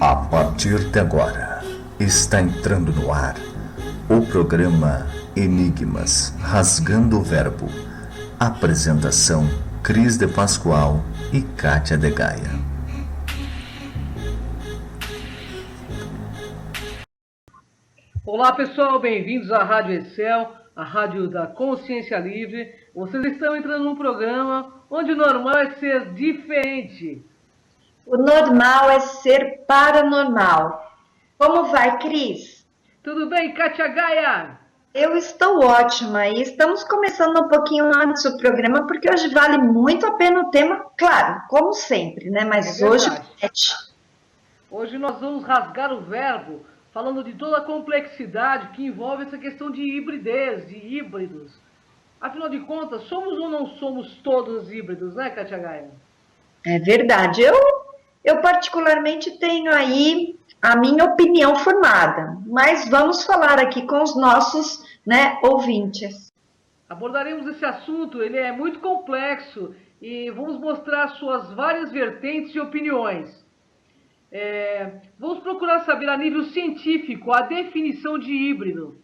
A partir de agora, está entrando no ar o programa Enigmas Rasgando o Verbo. Apresentação: Cris de Pascoal e Kátia de Gaia. Olá pessoal, bem-vindos à Rádio Excel, a rádio da Consciência Livre. Vocês estão entrando num programa onde o normal é ser diferente. O normal é ser paranormal. Como vai, Cris? Tudo bem, Kátia Gaia? Eu estou ótima e estamos começando um pouquinho antes o programa porque hoje vale muito a pena o tema, claro, como sempre, né? Mas hoje promete. Hoje nós vamos rasgar o verbo, falando de toda a complexidade que envolve essa questão de hibridez, de híbridos. Afinal de contas, somos ou não somos todos híbridos, né, Kátia Gaia? É verdade. Eu particularmente tenho aí a minha opinião formada, mas vamos falar aqui com os nossos, ouvintes. Abordaremos esse assunto, ele é muito complexo e vamos mostrar suas várias vertentes e opiniões. Vamos procurar saber a nível científico a definição de híbrido.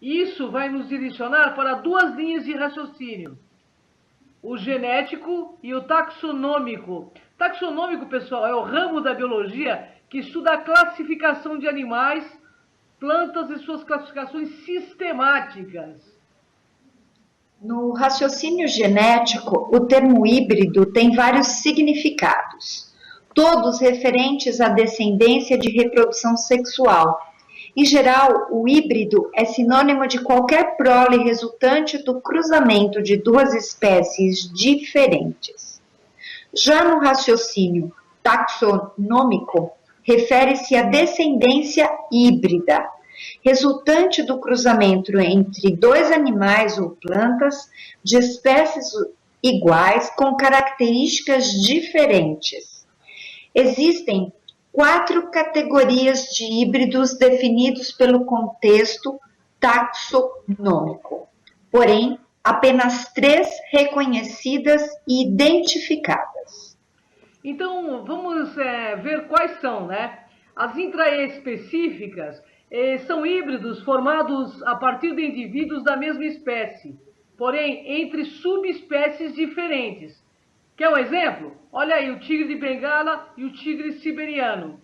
Isso vai nos direcionar para duas linhas de raciocínio: o genético e o taxonômico. Taxonômico, pessoal, é o ramo da biologia que estuda a classificação de animais, plantas e suas classificações sistemáticas. No raciocínio genético, o termo híbrido tem vários significados, todos referentes à descendência de reprodução sexual. Em geral, o híbrido é sinônimo de qualquer prole resultante do cruzamento de duas espécies diferentes. Já no raciocínio taxonômico, refere-se à descendência híbrida, resultante do cruzamento entre dois animais ou plantas de espécies iguais com características diferentes. Existem 4 categorias de híbridos definidos pelo contexto taxonômico, porém, apenas 3 reconhecidas e identificadas. Então, vamos ver quais são, né? As intraespecíficas são híbridos formados a partir de indivíduos da mesma espécie, porém, entre subespécies diferentes. Quer um exemplo? Olha aí, o tigre de Bengala e o tigre siberiano.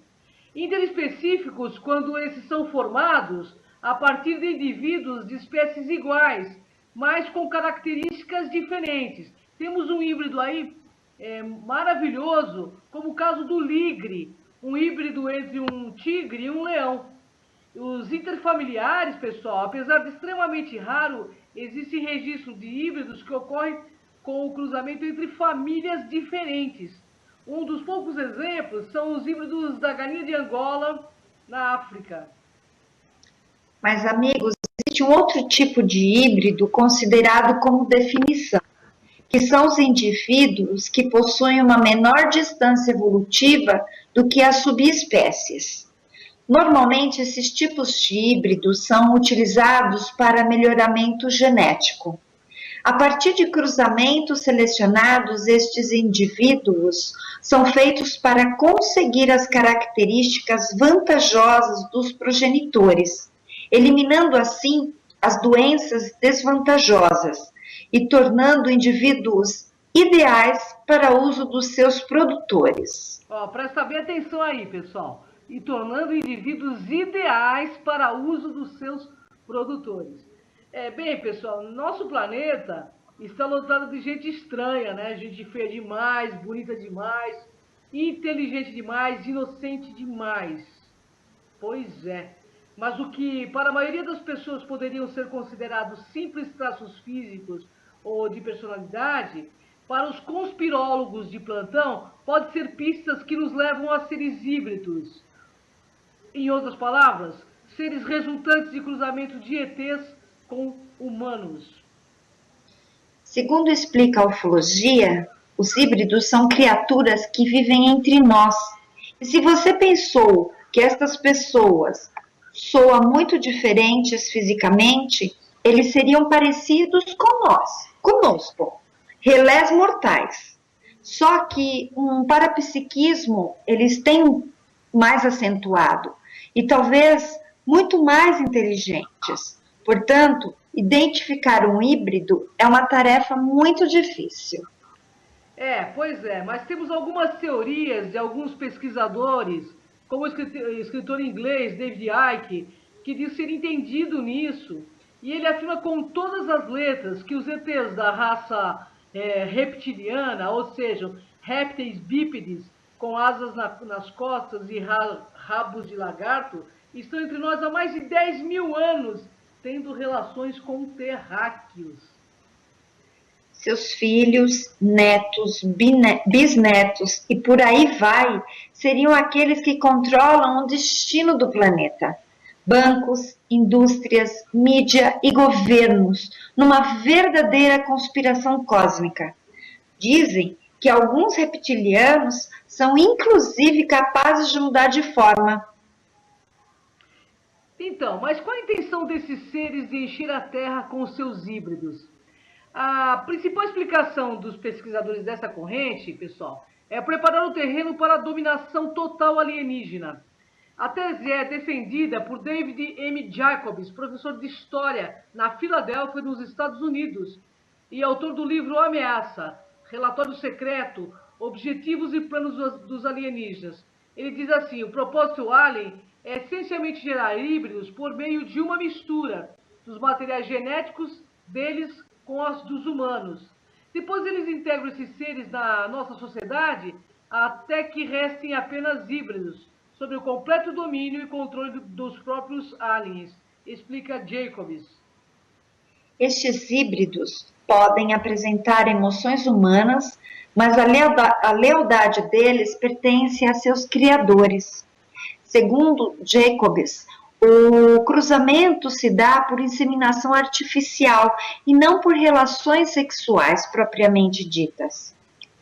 Interespecíficos, quando esses são formados a partir de indivíduos de espécies iguais, mas com características diferentes. Temos um híbrido aí maravilhoso, como o caso do ligre, um híbrido entre um tigre e um leão. Os interfamiliares, pessoal, apesar de extremamente raro, existe registro de híbridos que ocorrem com o cruzamento entre famílias diferentes. Um dos poucos exemplos são os híbridos da galinha de Angola na África. Mas, amigos, existe um outro tipo de híbrido considerado como definição, que são os indivíduos que possuem uma menor distância evolutiva do que as subespécies. Normalmente, esses tipos de híbridos são utilizados para melhoramento genético. A partir de cruzamentos selecionados, estes indivíduos são feitos para conseguir as características vantajosas dos progenitores, eliminando assim as doenças desvantajosas e tornando indivíduos ideais para o uso dos seus produtores. Presta bem atenção aí, pessoal. E tornando indivíduos ideais para o uso dos seus produtores. Bem, pessoal, nosso planeta está lotado de gente estranha, né? Gente feia demais, bonita demais, inteligente demais, inocente demais. Pois é. Mas o que para a maioria das pessoas poderiam ser considerados simples traços físicos ou de personalidade, para os conspirólogos de plantão, pode ser pistas que nos levam a seres híbridos. Em outras palavras, seres resultantes de cruzamento de ETs com humanos. Segundo explica a ufologia, os híbridos são criaturas que vivem entre nós. E se você pensou que estas pessoas soam muito diferentes fisicamente, eles seriam parecidos com nós, conosco, relés mortais. Só que um parapsiquismo, eles têm mais acentuado e talvez muito mais inteligentes. Portanto, identificar um híbrido é uma tarefa muito difícil. Pois é, mas temos algumas teorias de alguns pesquisadores, como o escritor inglês David Icke, que diz ser entendido nisso, e ele afirma com todas as letras que os ETs da raça reptiliana, ou seja, répteis bípedes com asas nas costas e rabos de lagarto, estão entre nós há mais de 10 mil anos, tendo relações com terráqueos. Seus filhos, netos, bisnetos e por aí vai, seriam aqueles que controlam o destino do planeta. Bancos, indústrias, mídia e governos, numa verdadeira conspiração cósmica. Dizem que alguns reptilianos são inclusive capazes de mudar de forma. Então, mas qual a intenção desses seres de encher a Terra com os seus híbridos? A principal explicação dos pesquisadores dessa corrente, pessoal, é preparar o terreno para a dominação total alienígena. A tese é defendida por David M. Jacobs, professor de História na Filadélfia, nos Estados Unidos, e autor do livro Ameaça, Relatório Secreto, Objetivos e Planos dos Alienígenas. Ele diz assim: o propósito alien é essencialmente gerar híbridos por meio de uma mistura dos materiais genéticos deles com os dos humanos. Depois eles integram esses seres na nossa sociedade até que restem apenas híbridos, sob o completo domínio e controle dos próprios aliens, explica Jacobs. Estes híbridos podem apresentar emoções humanas, mas a lealdade deles pertence a seus criadores. Segundo Jacobs, o cruzamento se dá por inseminação artificial e não por relações sexuais propriamente ditas.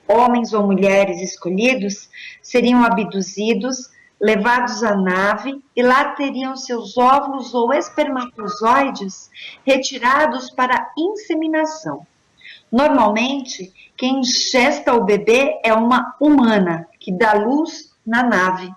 Homens ou mulheres escolhidos seriam abduzidos, levados à nave e lá teriam seus óvulos ou espermatozoides retirados para inseminação. Normalmente, quem gesta o bebê é uma humana que dá luz na nave.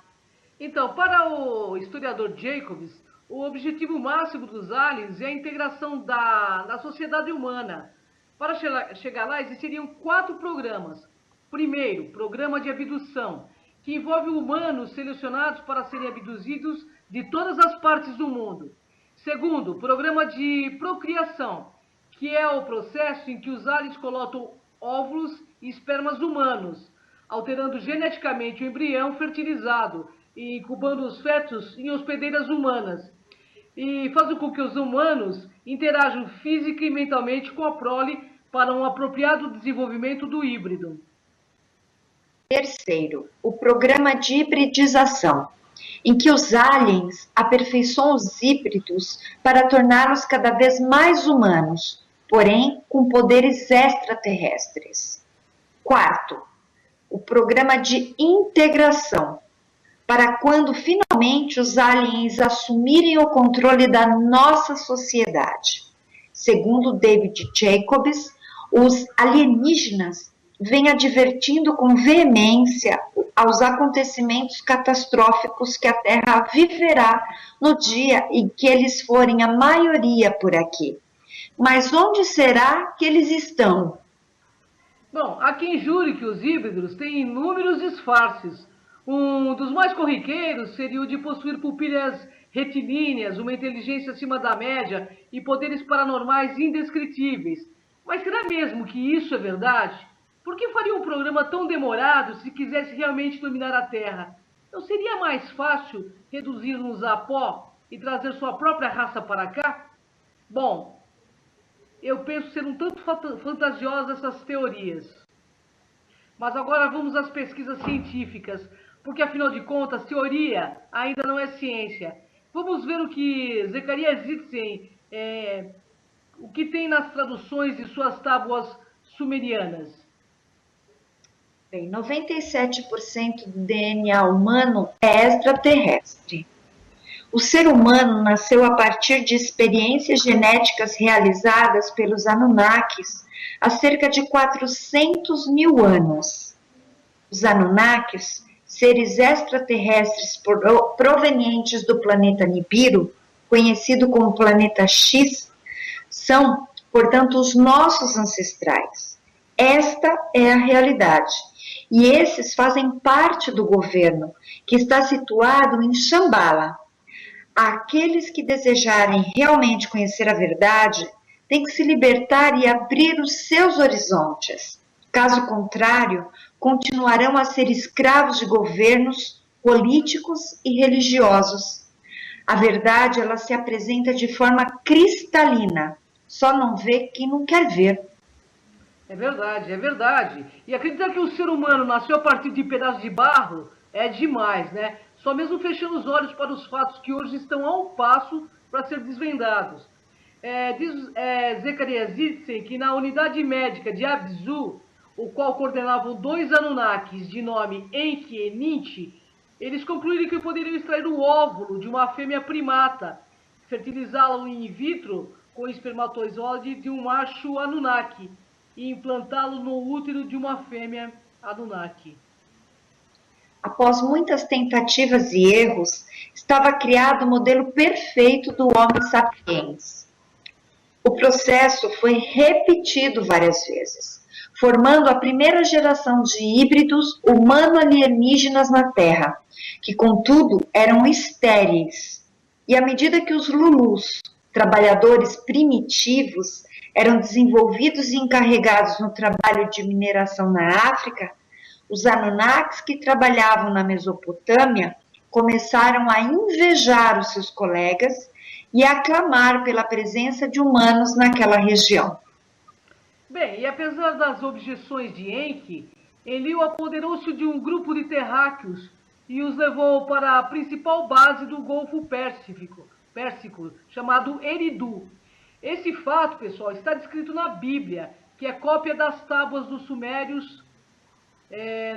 Então, para o historiador Jacobs, o objetivo máximo dos aliens é a integração da sociedade humana. Para chegar lá, existiriam 4 programas. Primeiro, programa de abdução, que envolve humanos selecionados para serem abduzidos de todas as partes do mundo. Segundo, programa de procriação, que é o processo em que os aliens colocam óvulos e espermas humanos, alterando geneticamente o embrião fertilizado e incubando os fetos em hospedeiras humanas, e fazendo com que os humanos interajam física e mentalmente com a prole para um apropriado desenvolvimento do híbrido. Terceiro, o programa de hibridização, em que os aliens aperfeiçoam os híbridos para torná-los cada vez mais humanos, porém com poderes extraterrestres. Quarto, o programa de integração, para quando finalmente os aliens assumirem o controle da nossa sociedade. Segundo David Jacobs, os alienígenas vêm advertindo com veemência aos acontecimentos catastróficos que a Terra viverá no dia em que eles forem a maioria por aqui. Mas onde será que eles estão? Bom, há quem jure que os híbridos têm inúmeros disfarces. Um dos mais corriqueiros seria o de possuir pupilhas retilíneas, uma inteligência acima da média e poderes paranormais indescritíveis. Mas será mesmo que isso é verdade? Por que faria um programa tão demorado se quisesse realmente dominar a Terra? Não seria mais fácil reduzir-nos a pó e trazer sua própria raça para cá? Bom, eu penso ser um tanto fantasiosas essas teorias. Mas agora vamos às pesquisas científicas, porque afinal de contas, teoria ainda não é ciência. Vamos ver o que Zecharia Sitchin, o que tem nas traduções de suas tábuas sumerianas. Bem, 97% do DNA humano é extraterrestre. O ser humano nasceu a partir de experiências genéticas realizadas pelos Anunnakis há cerca de 400 mil anos. Os Anunnakis seres extraterrestres provenientes do planeta Nibiru, conhecido como planeta X, são, portanto, os nossos ancestrais. Esta é a realidade. E esses fazem parte do governo, que está situado em Shambhala. Aqueles que desejarem realmente conhecer a verdade têm que se libertar e abrir os seus horizontes. Caso contrário, continuarão a ser escravos de governos políticos e religiosos. A verdade, ela se apresenta de forma cristalina, só não vê quem não quer ver. É verdade, é verdade. E acreditar que o ser humano nasceu a partir de pedaços de barro é demais, né? Só mesmo fechando os olhos para os fatos que hoje estão a um passo para ser desvendados. Diz Zecharia Sitchin que na unidade médica de Abzu, o qual coordenavam 2 Anunnakis de nome Enki e Ninti, eles concluíram que poderiam extrair o óvulo de uma fêmea primata, fertilizá-lo in vitro com o espermatozoide de um macho Anunnaki e implantá-lo no útero de uma fêmea Anunnaki. Após muitas tentativas e erros, estava criado o modelo perfeito do Homo sapiens. O processo foi repetido várias vezes, formando a primeira geração de híbridos humano-alienígenas na Terra, que, contudo, eram estéreis. E à medida que os Lulus, trabalhadores primitivos, eram desenvolvidos e encarregados no trabalho de mineração na África, os Anunnakis que trabalhavam na Mesopotâmia começaram a invejar os seus colegas e a clamar pela presença de humanos naquela região. Bem, e apesar das objeções de Enki, Enlil apoderou-se de um grupo de terráqueos e os levou para a principal base do Golfo Pérsico, chamado Eridu. Esse fato, pessoal, está descrito na Bíblia, que é cópia das tábuas dos Sumérios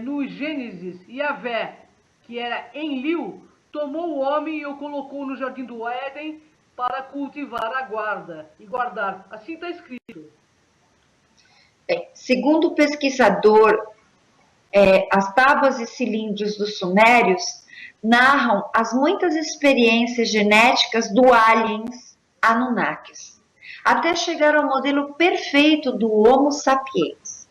no Gênesis. Yahvé, que era Enlil, tomou o homem e o colocou no jardim do Éden para cultivar e guardar. Assim está escrito. Segundo o pesquisador, as tábuas e cilindros dos Sumérios narram as muitas experiências genéticas do aliens Anunnakis, até chegar ao modelo perfeito do Homo sapiens.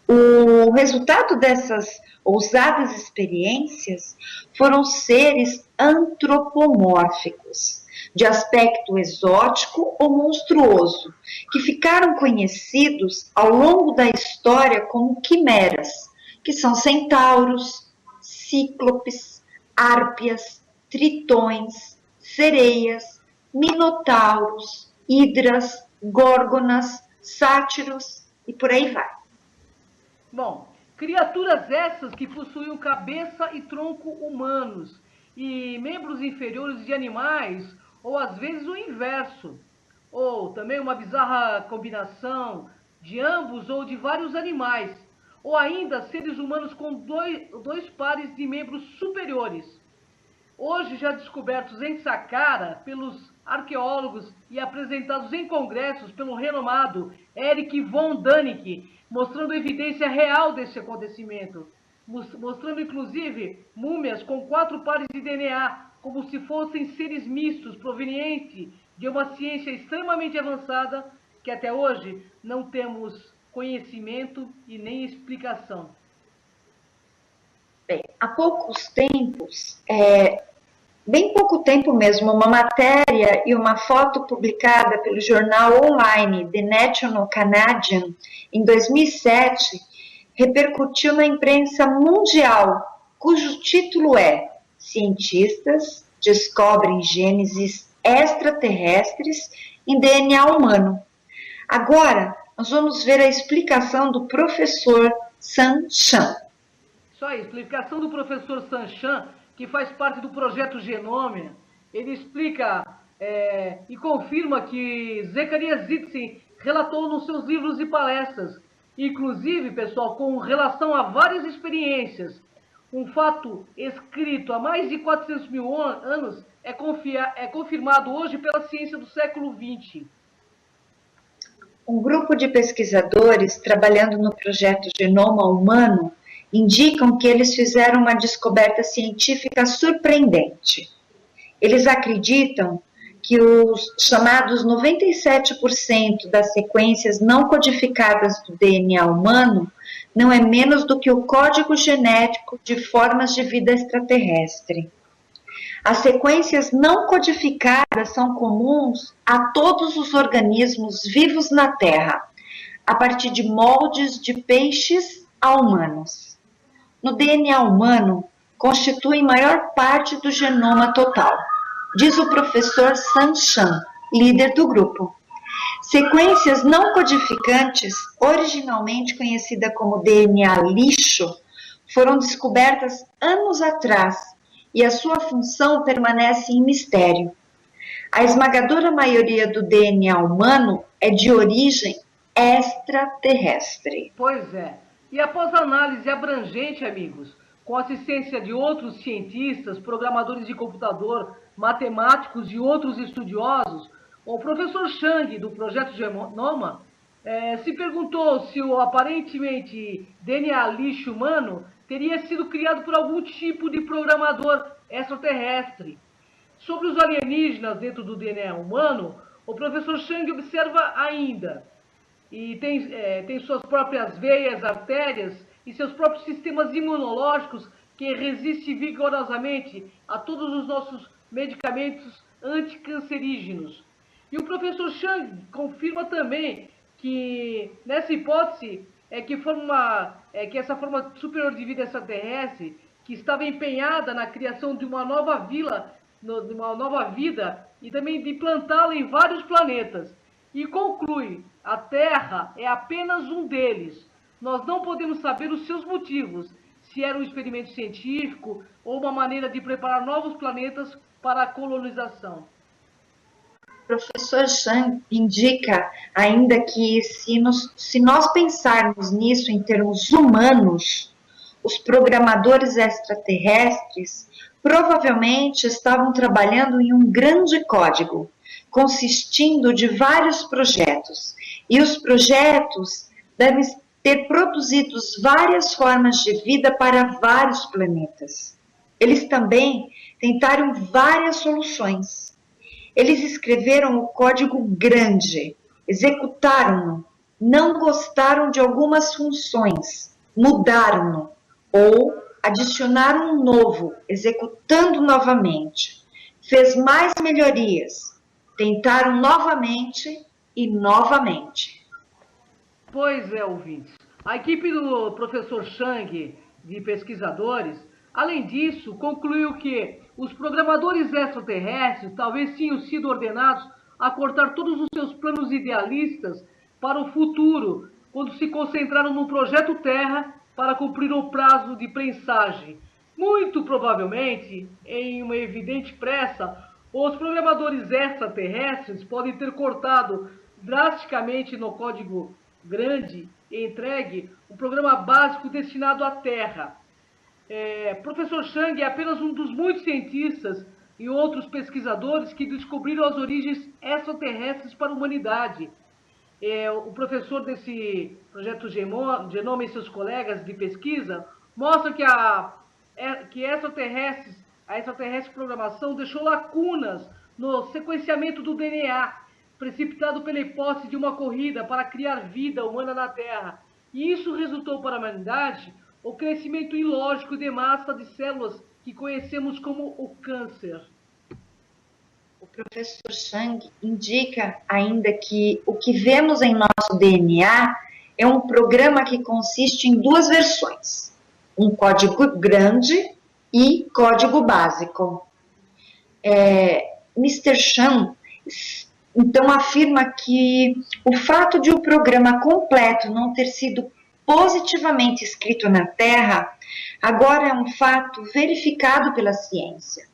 O resultado dessas ousadas experiências foram seres antropomórficos, de aspecto exótico ou monstruoso, que ficaram conhecidos ao longo da história como quimeras, que são centauros, cíclopes, árpias, tritões, sereias, minotauros, hidras, górgonas, sátiros e por aí vai. Bom, criaturas essas que possuíam cabeça e tronco humanos e membros inferiores de animais, ou às vezes o inverso, ou também uma bizarra combinação de ambos ou de vários animais, ou ainda seres humanos com dois pares de membros superiores. Hoje já descobertos em Saqqara pelos arqueólogos e apresentados em congressos pelo renomado Erich von Däniken, mostrando evidência real desse acontecimento, mostrando inclusive múmias com 4 pares de DNA, como se fossem seres mistos provenientes de uma ciência extremamente avançada que até hoje não temos conhecimento e nem explicação. Bem, há poucos tempos, bem pouco tempo mesmo, uma matéria e uma foto publicada pelo jornal online The National Canadian em 2007 repercutiu na imprensa mundial, cujo título é Cientistas descobrem gênesis extraterrestres em DNA humano. Agora, nós vamos ver a explicação do professor San Chan. Isso aí, explicação do professor San Chan, que faz parte do projeto Genômia. Ele explica e confirma que Zecharia Sitchin relatou nos seus livros e palestras, inclusive, pessoal, com relação a várias experiências. Um fato escrito há mais de 400 mil anos é confirmado hoje pela ciência do século XX. Um grupo de pesquisadores trabalhando no projeto Genoma Humano indicam que eles fizeram uma descoberta científica surpreendente. Eles acreditam que os chamados 97% das sequências não codificadas do DNA humano não é menos do que o código genético de formas de vida extraterrestre. As sequências não codificadas são comuns a todos os organismos vivos na Terra, a partir de moldes de peixes a humanos. No DNA humano, constitui maior parte do genoma total, diz o professor San Chan, líder do grupo. Sequências não codificantes, originalmente conhecida como DNA lixo, foram descobertas anos atrás e a sua função permanece em mistério. A esmagadora maioria do DNA humano é de origem extraterrestre. Pois é. E após análise abrangente, amigos, com assistência de outros cientistas, programadores de computador, matemáticos e outros estudiosos, o professor Chang, do Projeto Genoma, se perguntou se o aparentemente DNA lixo humano teria sido criado por algum tipo de programador extraterrestre. Sobre os alienígenas dentro do DNA humano, o professor Chang observa ainda, e tem suas próprias veias, artérias e seus próprios sistemas imunológicos que resistem vigorosamente a todos os nossos medicamentos anticancerígenos. E o professor Chang confirma também que, nessa hipótese, que essa forma superior de vida extraterrestre, que estava empenhada na criação de uma nova de uma nova vida, e também de plantá-la em vários planetas. E conclui, a Terra é apenas um deles. Nós não podemos saber os seus motivos, se era um experimento científico ou uma maneira de preparar novos planetas para a colonização. O professor Chang indica ainda que se nós pensarmos nisso em termos humanos, os programadores extraterrestres provavelmente estavam trabalhando em um grande código, consistindo de vários projetos, e os projetos devem ter produzido várias formas de vida para vários planetas. Eles também tentaram várias soluções. Eles escreveram o código grande, executaram-no, não gostaram de algumas funções, mudaram-no ou adicionaram um novo, executando novamente. Fez mais melhorias, tentaram novamente e novamente. Pois é, ouvintes. A equipe do professor Chang, de pesquisadores, além disso, concluiu que os programadores extraterrestres talvez tenham sido ordenados a cortar todos os seus planos idealistas para o futuro, quando se concentraram no Projeto Terra para cumprir o prazo de prensagem. Muito provavelmente, em uma evidente pressa, os programadores extraterrestres podem ter cortado drasticamente no código grande e entregue um programa básico destinado à Terra. Professor Chang é apenas um dos muitos cientistas e outros pesquisadores que descobriram as origens extraterrestres para a humanidade. O professor desse projeto Genoma e seus colegas de pesquisa mostra que a extraterrestre programação deixou lacunas no sequenciamento do DNA, precipitado pela hipótese de uma corrida para criar vida humana na Terra. E isso resultou para a humanidade o crescimento ilógico de massa de células que conhecemos como o câncer. O professor Chang indica ainda que o que vemos em nosso DNA é um programa que consiste em duas versões, um código grande e código básico. Mr. Chan, então, afirma que o fato de o programa completo não ter sido positivamente escrito na Terra, agora é um fato verificado pela ciência.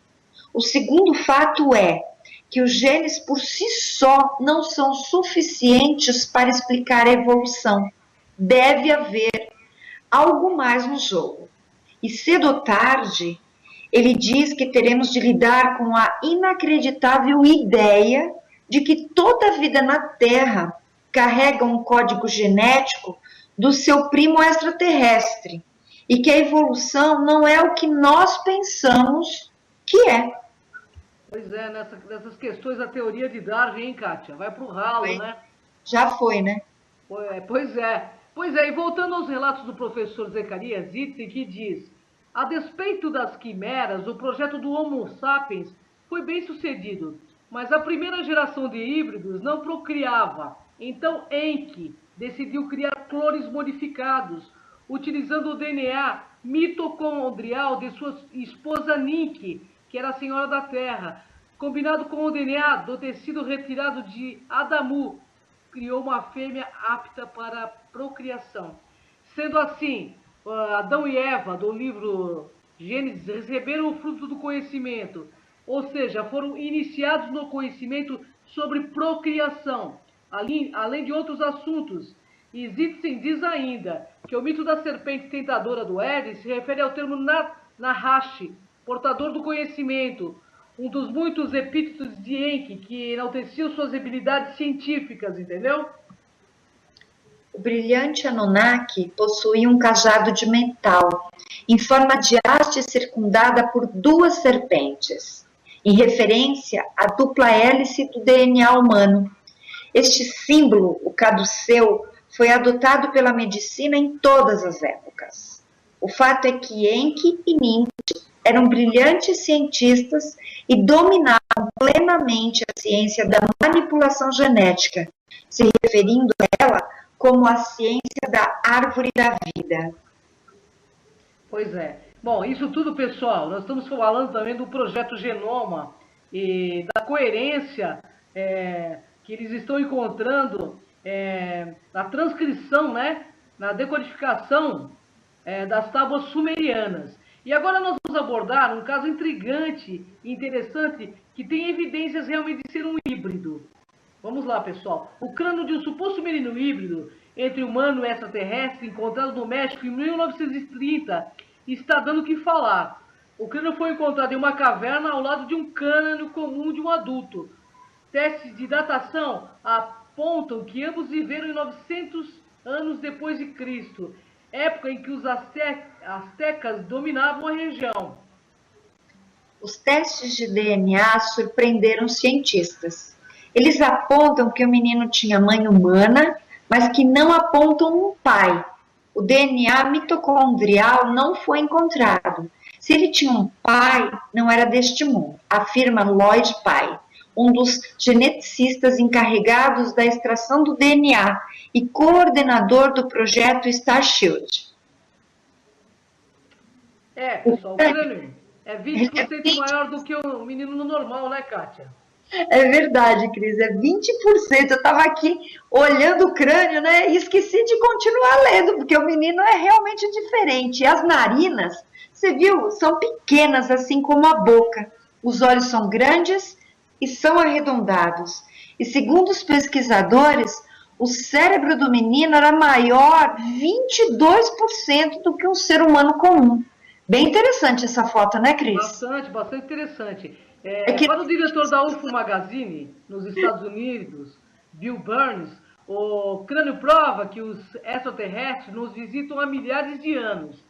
O segundo fato é que os genes por si só não são suficientes para explicar a evolução. Deve haver algo mais no jogo. E cedo ou tarde, ele diz que teremos de lidar com a inacreditável ideia de que toda a vida na Terra carrega um código genético do seu primo extraterrestre e que a evolução não é o que nós pensamos que é. Pois é, nessas questões da teoria de Darwin, hein, Kátia? Vai pro ralo, né? Já foi, né? Pois é. Pois é, e voltando aos relatos do professor Zacarias Zitzen, que diz: a despeito das quimeras, o projeto do Homo sapiens foi bem sucedido, mas a primeira geração de híbridos não procriava. Então Encke decidiu criar clones modificados, utilizando o DNA mitocondrial de sua esposa Ninke, que era a senhora da Terra, combinado com o DNA do tecido retirado de Adamu, criou uma fêmea apta para a procriação. Sendo assim, Adão e Eva, do livro Gênesis, receberam o fruto do conhecimento, ou seja, foram iniciados no conhecimento sobre procriação, além de outros assuntos. E Zitzen diz ainda que o mito da serpente tentadora do Éden se refere ao termo Nahash, portador do conhecimento, um dos muitos epítetos de Encke que enalteciam suas habilidades científicas, entendeu? O brilhante Anunnaki possuía um cajado de metal, em forma de haste circundada por duas serpentes, em referência à dupla hélice do DNA humano. Este símbolo, o caduceu, foi adotado pela medicina em todas as épocas. O fato é que Encke e Nietzsche eram brilhantes cientistas e dominavam plenamente a ciência da manipulação genética, se referindo a ela como a ciência da árvore da vida. Pois é. Bom, isso tudo, pessoal, nós estamos falando também do projeto Genoma e da coerência que eles estão encontrando na transcrição, né, na decodificação das tábuas sumerianas. E agora nós vamos abordar um caso intrigante e interessante que tem evidências realmente de ser um híbrido. Vamos lá, pessoal. O crânio de um suposto menino híbrido entre humano e extraterrestre encontrado no México em 1930 está dando o que falar. O crânio foi encontrado em uma caverna ao lado de um crânio comum de um adulto. Testes de datação apontam que ambos viveram em 900 anos depois de Cristo, época em que os astecas dominavam a região. Os testes de DNA surpreenderam os cientistas. Eles apontam que o menino tinha mãe humana, mas que não apontam um pai. O DNA mitocondrial não foi encontrado. Se ele tinha um pai, não era deste mundo, afirma Lloyd Pye, um dos geneticistas encarregados da extração do DNA e coordenador do projeto Starshield. Pessoal, o crânio é 20% maior do que o menino normal, né, Kátia? É verdade, Cris, é 20%. Eu estava aqui olhando o crânio, né, e esqueci de continuar lendo, porque o menino é realmente diferente. E as narinas, você viu, são pequenas, assim como a boca. Os olhos são grandes e são arredondados. E segundo os pesquisadores, o cérebro do menino era maior 22% do que um ser humano comum. Bem interessante essa foto, né, Cris? Bastante interessante. Que... Para o diretor da UFO Magazine, nos Estados Unidos, Bill Burns, o crânio prova que os extraterrestres nos visitam há milhares de anos.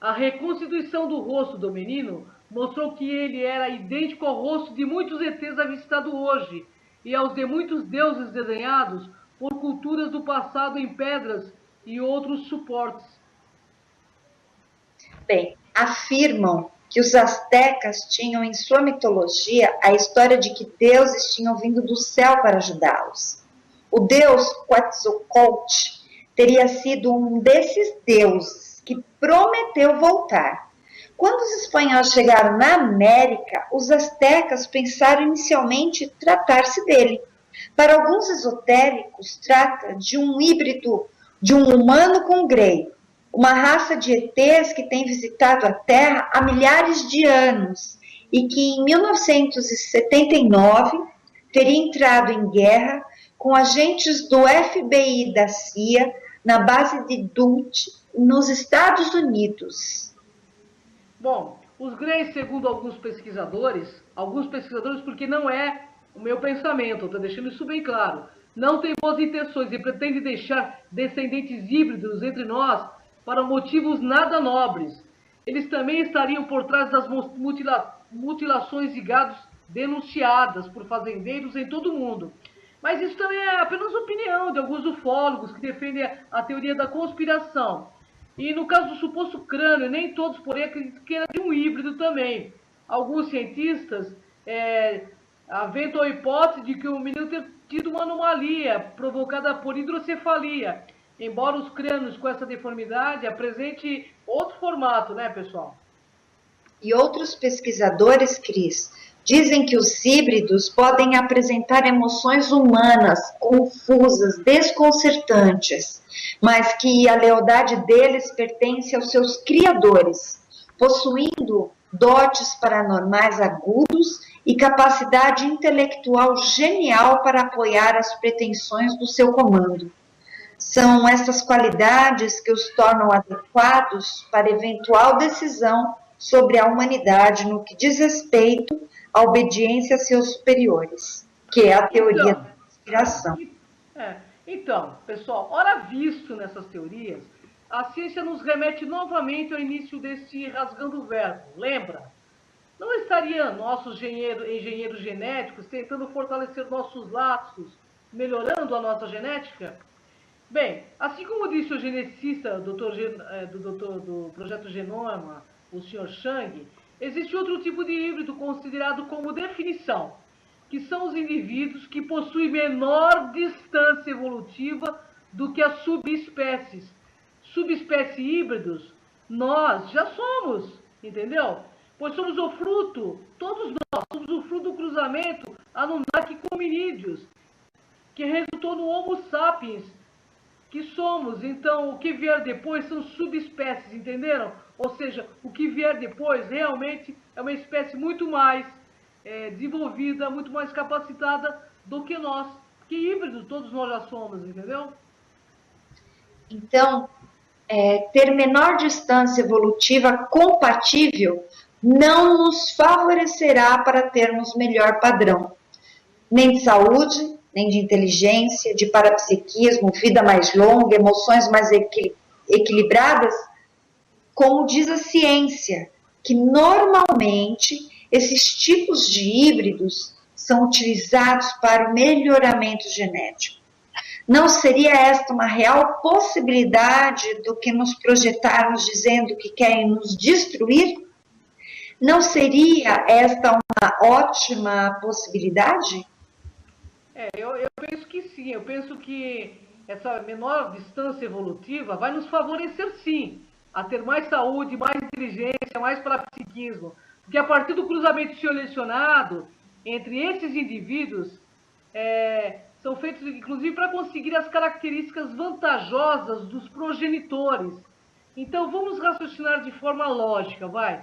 A reconstituição do rosto do menino mostrou que ele era idêntico ao rosto de muitos ETs avistados hoje e aos de muitos deuses desenhados por culturas do passado em pedras e outros suportes. Bem, afirmam que os astecas tinham em sua mitologia a história de que deuses tinham vindo do céu para ajudá-los. O deus Quetzalcoatl teria sido um desses deuses que prometeu voltar. Quando os espanhóis chegaram na América, os astecas pensaram inicialmente tratar-se dele. Para alguns esotéricos, trata de um híbrido de um humano com grego, uma raça de ETs que tem visitado a Terra há milhares de anos e que em 1979 teria entrado em guerra com agentes do FBI e da CIA na base de Dulce, nos Estados Unidos. Bom, os Greys, segundo alguns pesquisadores porque não é o meu pensamento, estou deixando isso bem claro, não tem boas intenções e pretende deixar descendentes híbridos entre nós para motivos nada nobres. Eles também estariam por trás das mutilações de gados denunciadas por fazendeiros em todo o mundo. Mas isso também é apenas opinião de alguns ufólogos que defendem a teoria da conspiração. E no caso do suposto crânio, nem todos, porém, acreditam que era de um híbrido também. Alguns cientistas aventam a hipótese de que o menino ter tido uma anomalia provocada por hidrocefalia, embora os crânios com essa deformidade apresentem outro formato, né, pessoal? E outros pesquisadores, Cris, dizem que os híbridos podem apresentar emoções humanas confusas, desconcertantes, mas que a lealdade deles pertence aos seus criadores, possuindo dotes paranormais agudos e capacidade intelectual genial para apoiar as pretensões do seu comando. São essas qualidades que os tornam adequados para eventual decisão sobre a humanidade no que diz respeito à obediência a seus superiores, que é a teoria da conspiração. Então, pessoal, ora visto nessas teorias, a ciência nos remete novamente ao início deste rasgando o verbo, lembra? Não estaria nossos engenheiros genéticos tentando fortalecer nossos laços, melhorando a nossa genética? Bem, assim como disse o geneticista do Projeto Genoma, o Sr. Chang, existe outro tipo de híbrido considerado como definição, que são os indivíduos que possuem menor distância evolutiva do que as subespécies. Subespécie híbridos, nós já somos, entendeu? Pois somos o fruto, todos nós, somos o fruto do cruzamento Anunnaki com hominídeos, que resultou no Homo sapiens, que somos. Então, o que vier depois são subespécies, entenderam? Ou seja, o que vier depois realmente é uma espécie muito mais desenvolvida, muito mais capacitada do que nós. Que híbrido todos nós já somos, entendeu? Então, ter menor distância evolutiva compatível não nos favorecerá para termos melhor padrão, nem de saúde, nem de inteligência, de parapsiquismo, vida mais longa, emoções mais equilibradas, como diz a ciência, que normalmente esses tipos de híbridos são utilizados para o melhoramento genético. Não seria esta uma real possibilidade do que nos projetarmos dizendo que querem nos destruir? Não seria esta uma ótima possibilidade? Eu penso que sim. Eu penso que essa menor distância evolutiva vai nos favorecer sim a ter mais saúde, mais inteligência, mais parapsiquismo. Porque a partir do cruzamento selecionado entre esses indivíduos, são feitos inclusive para conseguir as características vantajosas dos progenitores. Então vamos raciocinar de forma lógica, vai.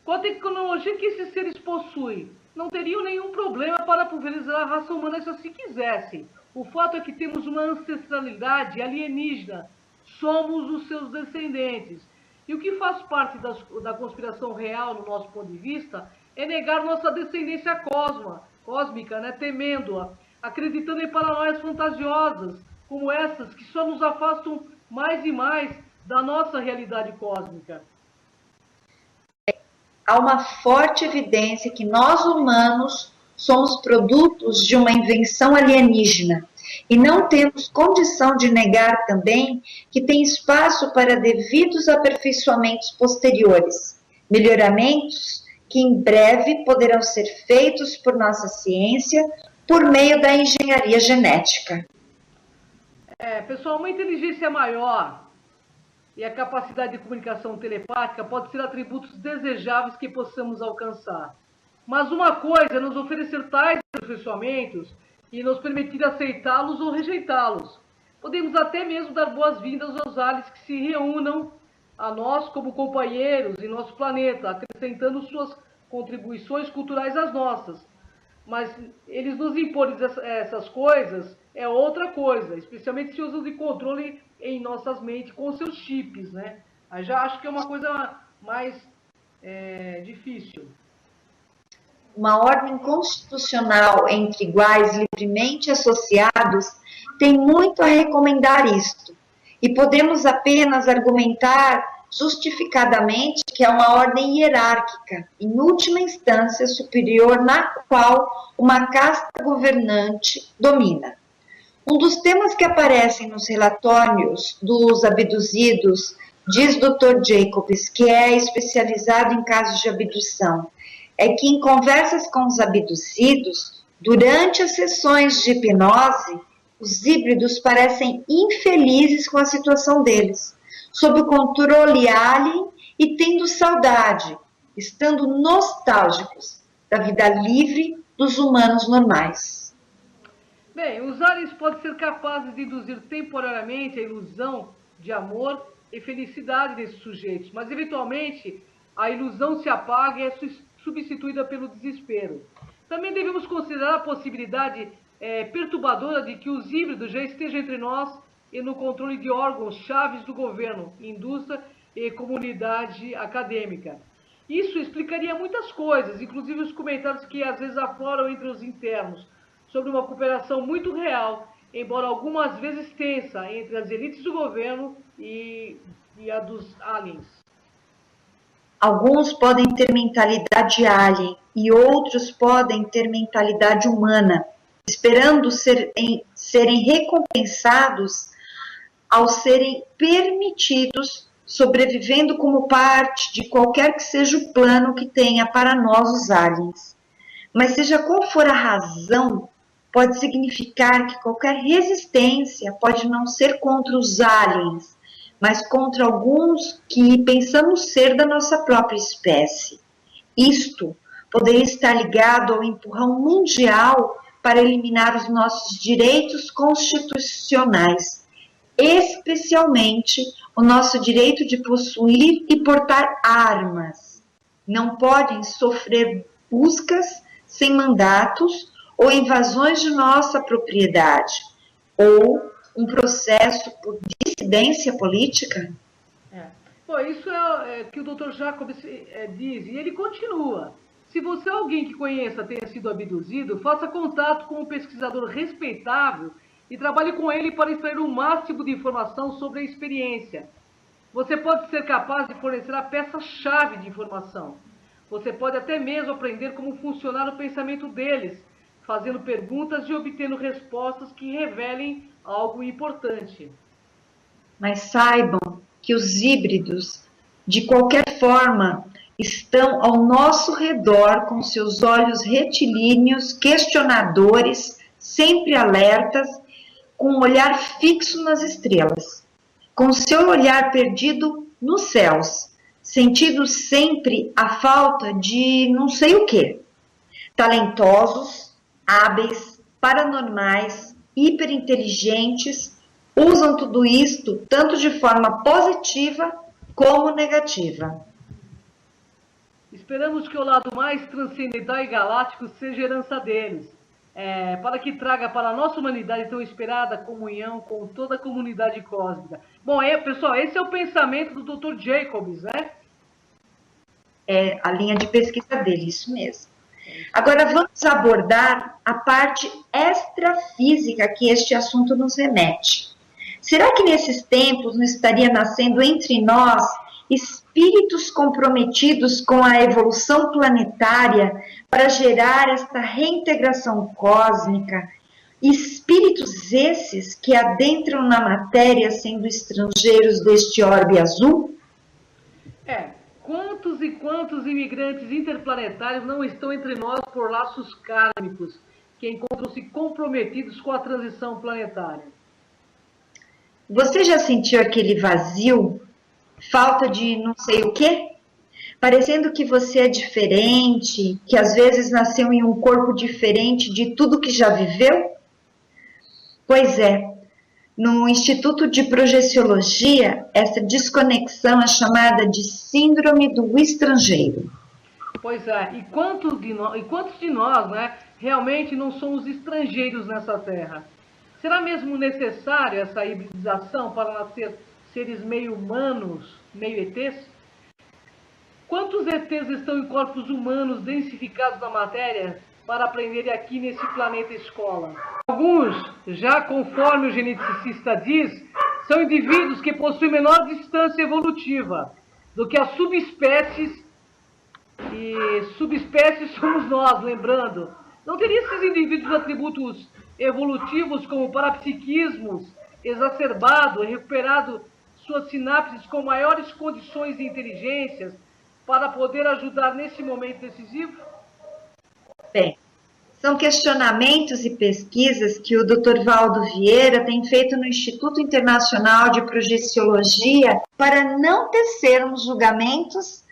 Com a tecnologia que esses seres possuem, não teriam nenhum problema para pulverizar a raça humana se assim quisessem. O fato é que temos uma ancestralidade alienígena, somos os seus descendentes. E o que faz parte da conspiração real, no nosso ponto de vista, é negar nossa descendência cósmica, né, temendo-a, acreditando em paranoias fantasiosas, como essas, que só nos afastam mais e mais da nossa realidade cósmica. Há uma forte evidência que nós humanos somos produtos de uma invenção alienígena e não temos condição de negar também que tem espaço para devidos aperfeiçoamentos posteriores, melhoramentos que em breve poderão ser feitos por nossa ciência por meio da engenharia genética. Pessoal, uma inteligência maior e a capacidade de comunicação telepática pode ser atributos desejáveis que possamos alcançar. Mas uma coisa é nos oferecer tais aperfeiçoamentos e nos permitir aceitá-los ou rejeitá-los. Podemos até mesmo dar boas-vindas aos aliens que se reúnam a nós como companheiros em nosso planeta, acrescentando suas contribuições culturais às nossas. Mas eles nos imporem essas coisas é outra coisa, especialmente se usam de controle em nossas mentes com seus chips, né? Aí já acho que é uma coisa mais difícil. Uma ordem constitucional entre iguais livremente associados tem muito a recomendar isto, e podemos apenas argumentar justificadamente que é uma ordem hierárquica, em última instância superior, na qual uma casta governante domina. Um dos temas que aparecem nos relatórios dos abduzidos, diz Dr. Jacobs, que é especializado em casos de abdução, é que em conversas com os abduzidos, durante as sessões de hipnose, os híbridos parecem infelizes com a situação deles, sob o controle alien e tendo saudade, estando nostálgicos da vida livre dos humanos normais. Bem, os aliens podem ser capazes de induzir temporariamente a ilusão de amor e felicidade desses sujeitos, mas eventualmente a ilusão se apaga e é substituída pelo desespero. Também devemos considerar a possibilidade perturbadora de que os híbridos já estejam entre nós e no controle de órgãos chaves do governo, indústria e comunidade acadêmica. Isso explicaria muitas coisas, inclusive os comentários que às vezes afloram entre os internos, sobre uma cooperação muito real, embora algumas vezes tensa, entre as elites do governo e a dos aliens. Alguns podem ter mentalidade alien e outros podem ter mentalidade humana, esperando serem recompensados ao serem permitidos, sobrevivendo como parte de qualquer que seja o plano que tenha para nós os aliens. Mas seja qual for a razão, pode significar que qualquer resistência pode não ser contra os aliens, mas contra alguns que pensamos ser da nossa própria espécie. Isto poderia estar ligado ao empurrão mundial para eliminar os nossos direitos constitucionais, especialmente o nosso direito de possuir e portar armas. Não podem sofrer buscas sem mandatos ou invasões de nossa propriedade, ou um processo por dissidência política? Bom, isso é que o Dr. Jacobs diz, e ele continua. Se você é alguém que conheça tenha sido abduzido, faça contato com um pesquisador respeitável e trabalhe com ele para extrair o máximo de informação sobre a experiência. Você pode ser capaz de fornecer a peça-chave de informação. Você pode até mesmo aprender como funciona o pensamento deles, fazendo perguntas e obtendo respostas que revelem algo importante. Mas saibam que os híbridos, de qualquer forma, estão ao nosso redor com seus olhos retilíneos, questionadores, sempre alertas, com um olhar fixo nas estrelas, com seu olhar perdido nos céus, sentindo sempre a falta de não sei o quê. Talentosos, hábeis, paranormais, hiperinteligentes, usam tudo isto tanto de forma positiva como negativa. Esperamos que o lado mais transcendental e galáctico seja herança deles, para que traga para a nossa humanidade tão esperada comunhão com toda a comunidade cósmica. Bom, pessoal, esse é o pensamento do Dr. Jacobs, né? É a linha de pesquisa dele, isso mesmo. Agora vamos abordar a parte extrafísica que este assunto nos remete. Será que nesses tempos não estaria nascendo entre nós espíritos comprometidos com a evolução planetária para gerar esta reintegração cósmica? Espíritos esses que adentram na matéria sendo estrangeiros deste orbe azul? Quantos e quantos imigrantes interplanetários não estão entre nós por laços kármicos, que encontram-se comprometidos com a transição planetária? Você já sentiu aquele vazio? Falta de não sei o quê? Parecendo que você é diferente, que às vezes nasceu em um corpo diferente de tudo que já viveu? Pois é, no Instituto de Projeciologia, essa desconexão é chamada de síndrome do estrangeiro. Pois é, e quantos de nós, né, realmente não somos estrangeiros nessa Terra? Será mesmo necessário essa hibridização para nascer seres meio humanos, meio ETs? Quantos ETs estão em corpos humanos densificados na matéria para aprenderem aqui nesse planeta escola? Alguns, já conforme o geneticista diz, são indivíduos que possuem menor distância evolutiva do que as subespécies, e subespécies somos nós, lembrando. Não teriam esses indivíduos atributos evolutivos como parapsiquismos exacerbado e recuperado suas sinapses com maiores condições de inteligência para poder ajudar nesse momento decisivo? Bem, são questionamentos e pesquisas que o Dr. Valdo Vieira tem feito no Instituto Internacional de Projeciologia para não tecermos julgamentos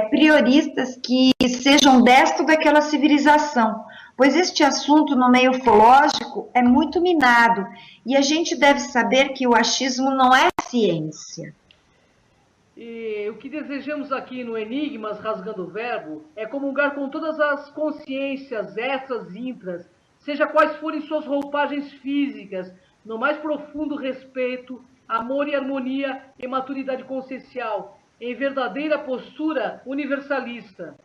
prioristas que sejam desta ou daquela civilização, pois este assunto no meio ufológico é muito minado e a gente deve saber que o achismo não é ciência. E o que desejamos aqui no Enigmas Rasgando o Verbo é comungar com todas as consciências extras e intras, seja quais forem suas roupagens físicas, no mais profundo respeito, amor e harmonia e maturidade consciencial, em verdadeira postura universalista.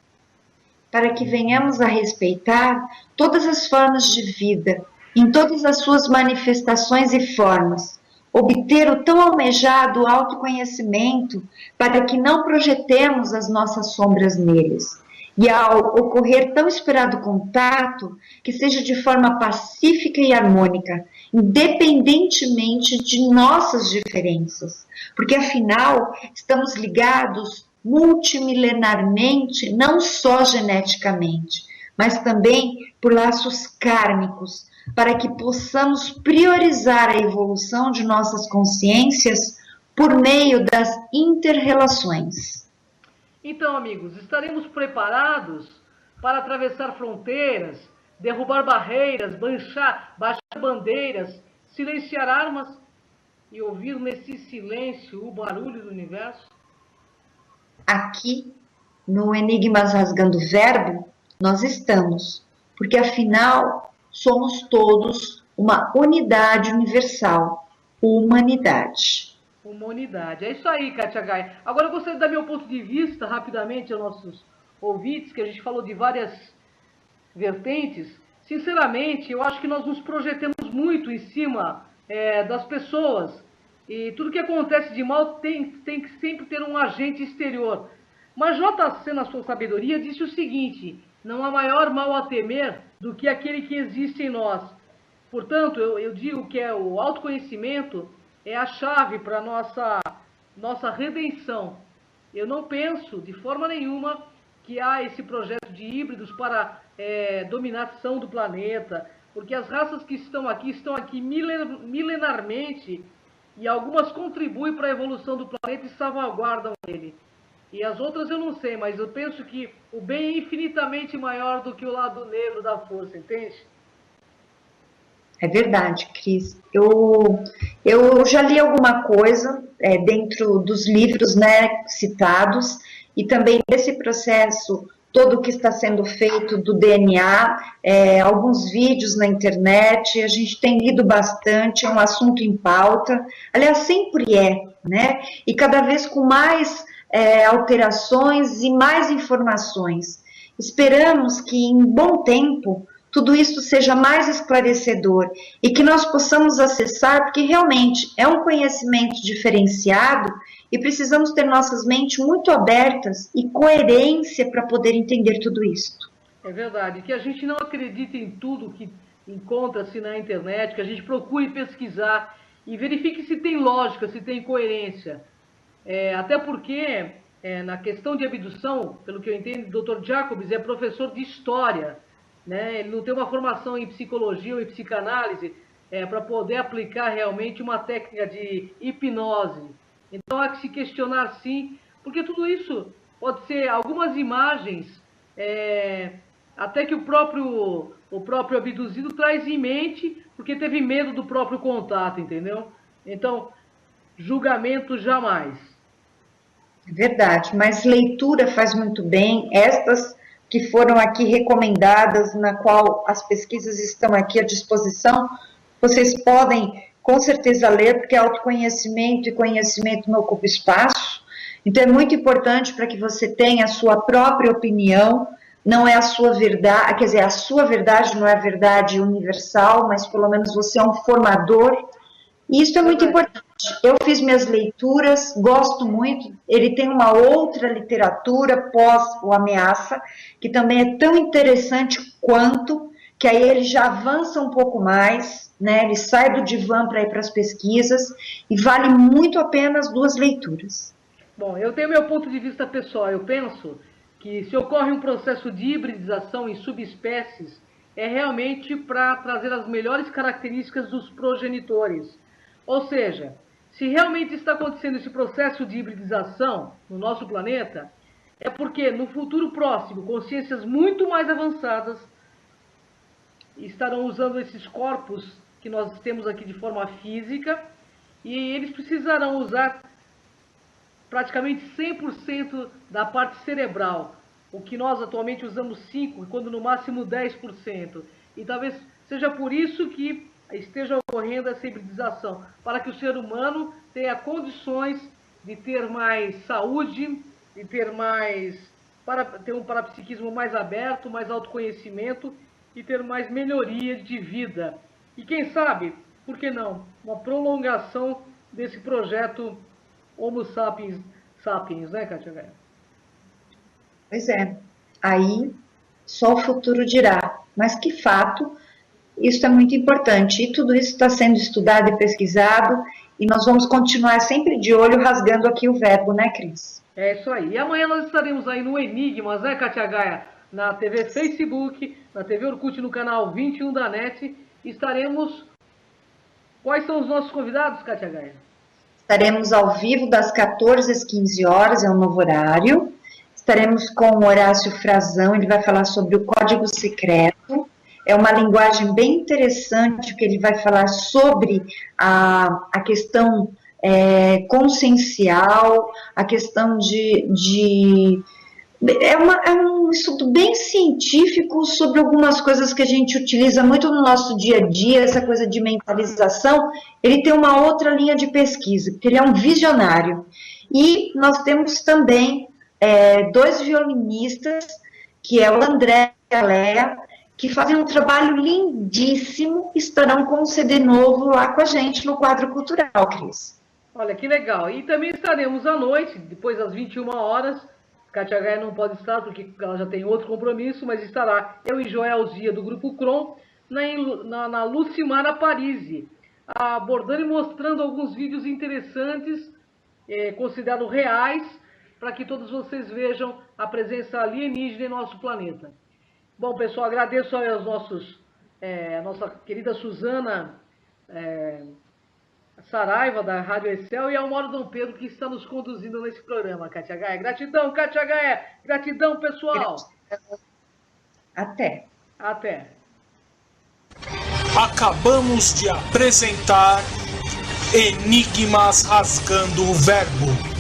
Para que venhamos a respeitar todas as formas de vida, em todas as suas manifestações e formas, obter o tão almejado autoconhecimento para que não projetemos as nossas sombras neles. E ao ocorrer tão esperado contato, que seja de forma pacífica e harmônica, independentemente de nossas diferenças, porque afinal estamos ligados multimilenarmente, não só geneticamente, mas também por laços kármicos, para que possamos priorizar a evolução de nossas consciências por meio das inter-relações. Então, amigos, estaremos preparados para atravessar fronteiras, derrubar barreiras, baixar bandeiras, silenciar armas e ouvir nesse silêncio o barulho do universo? Aqui, no Enigmas Rasgando o Verbo, nós estamos, porque afinal somos todos uma unidade universal, humanidade. Humanidade. É isso aí, Kátia Gai. Agora eu gostaria de dar meu ponto de vista rapidamente aos nossos ouvintes, que a gente falou de várias vertentes. Sinceramente, eu acho que nós nos projetamos muito em cima das pessoas. E tudo que acontece de mal tem que sempre ter um agente exterior. Mas JC, na sua sabedoria, disse o seguinte: não há maior mal a temer do que aquele que existe em nós. Portanto, eu digo que o autoconhecimento é a chave para a nossa redenção. Eu não penso, de forma nenhuma, que há esse projeto de híbridos para dominação do planeta, porque as raças que estão aqui milenarmente, e algumas contribuem para a evolução do planeta e salvaguardam ele. E as outras eu não sei, mas eu penso que o bem é infinitamente maior do que o lado negro da força, entende? É verdade, Cris. Eu já li alguma coisa dentro dos livros, né, citados, e também desse processo todo que está sendo feito do DNA, alguns vídeos na internet, a gente tem lido bastante, é um assunto em pauta, aliás, sempre né? E cada vez com mais alterações e mais informações. Esperamos que em bom tempo tudo isso seja mais esclarecedor e que nós possamos acessar, porque realmente é um conhecimento diferenciado e precisamos ter nossas mentes muito abertas e coerência para poder entender tudo isso. É verdade, que a gente não acredite em tudo que encontra-se na internet, que a gente procure pesquisar e verifique se tem lógica, se tem coerência. Até porque, na questão de abdução, pelo que eu entendo, o Dr. Jacobs é professor de história, né? Ele não tem uma formação em psicologia ou em psicanálise para poder aplicar realmente uma técnica de hipnose. Então há que se questionar sim, porque tudo isso pode ser algumas imagens, até que o próprio abduzido traz em mente, porque teve medo do próprio contato, entendeu? Então, julgamento jamais. É verdade, mas leitura faz muito bem. Estas que foram aqui recomendadas, na qual as pesquisas estão aqui à disposição, vocês podem com certeza ler, porque autoconhecimento e conhecimento não ocupa espaço. Então é muito importante para que você tenha a sua própria opinião, não é a sua verdade, quer dizer, a sua verdade não é a verdade universal, mas pelo menos você é um formador, e isso é muito importante. eu fiz minhas leituras, gosto muito. Ele tem uma outra literatura pós o Ameaça, que também é tão interessante quanto, que aí ele já avança um pouco mais, né? Ele sai do divã para ir para as pesquisas, e vale muito a pena as duas leituras. Bom, eu tenho meu ponto de vista pessoal. Eu penso que se ocorre um processo de hibridização em subespécies, é realmente para trazer as melhores características dos progenitores. Ou seja, se realmente está acontecendo esse processo de hibridização no nosso planeta, é porque no futuro próximo, consciências muito mais avançadas estarão usando esses corpos que nós temos aqui de forma física, e eles precisarão usar praticamente 100% da parte cerebral, o que nós atualmente usamos 5%, quando no máximo 10%. E talvez seja por isso que esteja ocorrendo essa hibridização, para que o ser humano tenha condições de ter mais saúde, de ter um parapsiquismo mais aberto, mais autoconhecimento e ter mais melhoria de vida. E quem sabe, por que não, uma prolongação desse projeto Homo sapiens sapiens, né, Kátia Gaia? Pois é, aí só o futuro dirá, mas que fato, isso é muito importante, e tudo isso está sendo estudado e pesquisado, e nós vamos continuar sempre de olho, rasgando aqui o verbo, né, Cris? É isso aí, e amanhã nós estaremos aí no Enigmas, né, Kátia Gaia? Na TV Facebook, na TV Orkut, no canal 21 da NET, estaremos... Quais são os nossos convidados, Kátia Gaia? Estaremos ao vivo das 14 às 15 horas, é um novo horário. Estaremos com o Horácio Frazão, ele vai falar sobre o código secreto. É uma linguagem bem interessante, que ele vai falar sobre a questão consciencial, a questão é um estudo bem científico sobre algumas coisas que a gente utiliza muito no nosso dia a dia, essa coisa de mentalização. Ele tem uma outra linha de pesquisa, porque ele é um visionário. E nós temos também dois violinistas, que é o André e a Léa, que fazem um trabalho lindíssimo, estarão com um CD novo lá com a gente no Quadro Cultural, Cris. Olha, que legal. E também estaremos à noite, depois das 21 horas, Kátia Gaia não pode estar porque ela já tem outro compromisso, mas estará eu e Joel Zia do Grupo Kron na Lucimara Parisi, abordando e mostrando alguns vídeos interessantes, considerados reais, para que todos vocês vejam a presença alienígena em nosso planeta. Bom, pessoal, agradeço aos a nossa querida Suzana Saraiva, da Rádio Excel, e ao Mauro Dom Pedro, que está nos conduzindo nesse programa, Kátia Gaia. Gratidão, Kátia Gaia. Gratidão, pessoal. Até. Até. Acabamos de apresentar Enigmas Rasgando o Verbo.